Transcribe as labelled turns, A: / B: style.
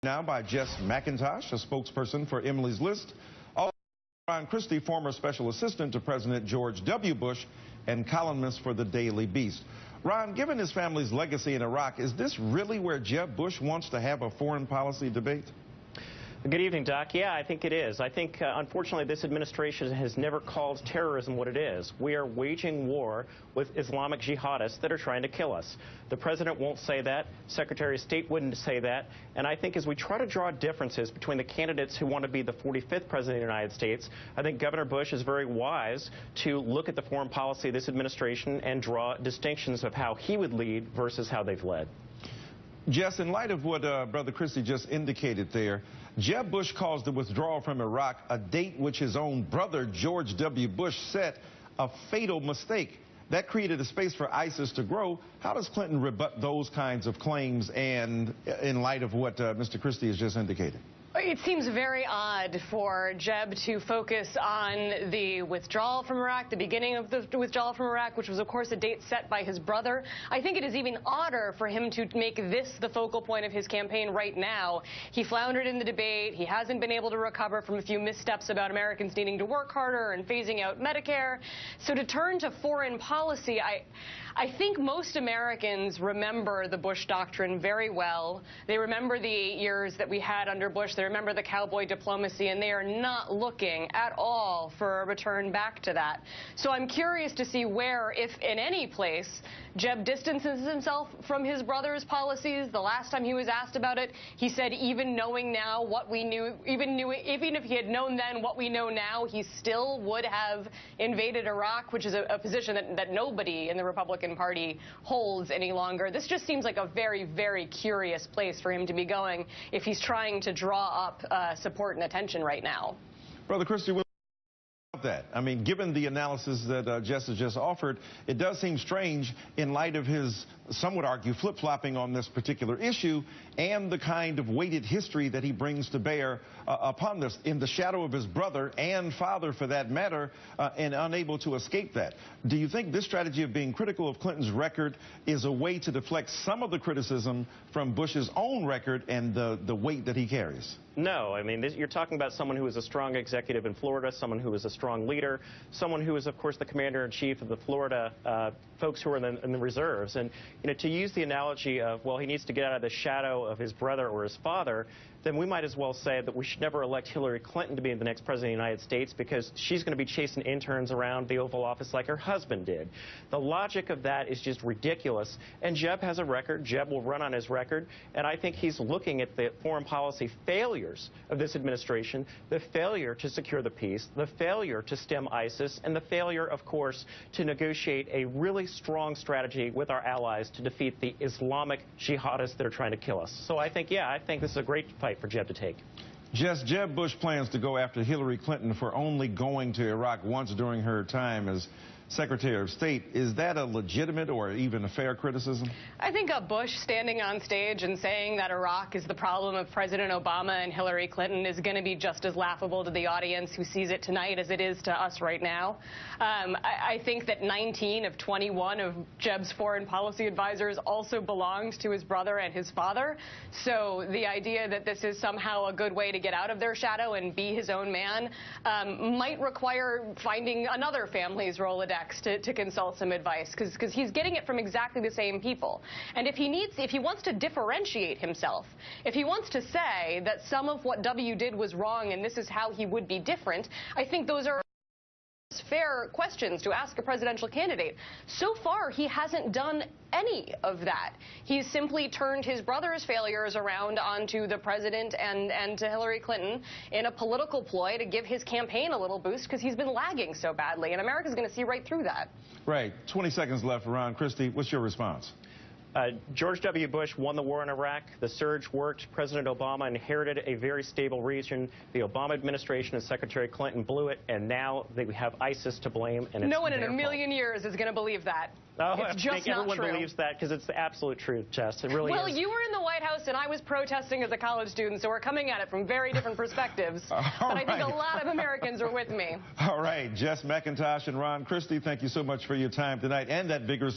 A: Now by Jess McIntosh, a spokesperson for Emily's List. Also, Ron Christie, former special assistant to President George W. Bush and columnist for the Daily Beast. Ron, given his family's legacy in Iraq, is this really where Jeb Bush wants to have a foreign policy debate?
B: Good evening, Doc. Yeah, I think it is. I think, unfortunately, this administration has never called terrorism what it is. We are waging war with Islamic jihadists that are trying to kill us. The president won't say that. Secretary of State wouldn't say that. And I think as we try to draw differences between the candidates who want to be the 45th president of the United States, I think Governor Bush is very wise to look at the foreign policy of this administration and draw distinctions of how he would lead versus how they've led.
A: Jess, in light of what Brother Christie just indicated there, Jeb Bush calls the withdrawal from Iraq a date which his own brother, George W. Bush, set a fatal mistake. That created a space for ISIS to grow. How does Clinton rebut those kinds of claims and in light of what Mr. Christie has just indicated?
C: It seems very odd for Jeb to focus on the withdrawal from Iraq, the beginning of the withdrawal from Iraq, which was, of course, a date set by his brother. I think it is even odder for him to make this the focal point of his campaign right now. He floundered in the debate. He hasn't been able to recover from a few missteps about Americans needing to work harder and phasing out Medicare. So to turn to foreign policy, I think most Americans remember the Bush doctrine very well. They remember the 8 years that we had under Bush. They remember the cowboy diplomacy, and they are not looking at all for a return back to that. So I'm curious to see where, if in any place, Jeb distances himself from his brother's policies. The last time he was asked about it, he said even knowing now what we knew, even if he had known then what we know now, he still would have invaded Iraq, which is a position that nobody in the Republican Party holds any longer. This just seems like a very, very curious place for him to be going if he's trying to draw up support and attention right now.
A: Brother Christie, what about that? I mean, given the analysis that Jess has just offered, it does seem strange in light of his, some would argue, flip-flopping on this particular issue and the kind of weighted history that he brings to bear upon this in the shadow of his brother and father, for that matter, and unable to escape that. Do you think this strategy of being critical of Clinton's record is a way to deflect some of the criticism from Bush's own record and the weight that he carries?
B: No. I mean, you're talking about someone who is a strong executive in Florida, someone who is a strong leader, someone who is, of course, the commander-in-chief of the Florida folks who are in the reserves. And, you know, to use the analogy of, well, he needs to get out of the shadow of his brother or his father, then we might as well say that we should never elect Hillary Clinton to be the next president of the United States because she's going to be chasing interns around the Oval Office like her husband did. The logic of that is just ridiculous. And Jeb has a record. Jeb will run on his record. And I think he's looking at the foreign policy failures of this administration, the failure to secure the peace, the failure to stem ISIS, and the failure, of course, to negotiate a really strong strategy with our allies to defeat the Islamic jihadists that are trying to kill us. So I think, yeah, I think this is a great fight for Jeb to take.
A: Jess, Jeb Bush plans to go after Hillary Clinton for only going to Iraq once during her time as Secretary of State. Is that a legitimate or even a fair criticism?
C: I think Bush standing on stage and saying that Iraq is the problem of President Obama and Hillary Clinton is going to be just as laughable to the audience who sees it tonight as it is to us right now. I think that 19 of 21 of Jeb's foreign policy advisors also belonged to his brother and his father. So the idea that this is somehow a good way to get out of their shadow and be his own man might require finding another family's Rolodex to consult some advice, because he's getting it from exactly the same people. And if he wants to differentiate himself, if he wants to say that some of what W did was wrong and this is how he would be different, I think those are fair questions to ask a presidential candidate. So far, he hasn't done any of that. He's simply turned his brother's failures around onto the president and to Hillary Clinton in a political ploy to give his campaign a little boost because he's been lagging so badly, and America's going to see right through that.
A: Right. 20 seconds left for Ron Christie. What's your response?
B: George W. Bush won the war in Iraq. The surge worked. President Obama inherited a very stable region. The Obama administration and Secretary Clinton blew it, and now they have ISIS to blame. And
C: no one in a million years is going to believe that.
B: Oh,
C: it's just
B: I think everyone believes that because it's the absolute truth, Jess. It really is.
C: Well, you were in the White House and I was protesting as a college student, so we're coming at it from very different perspectives. But I think a lot of Americans are with me.
A: All right. Jess McIntosh and Ron Christie, thank you so much for your time tonight and that vigorous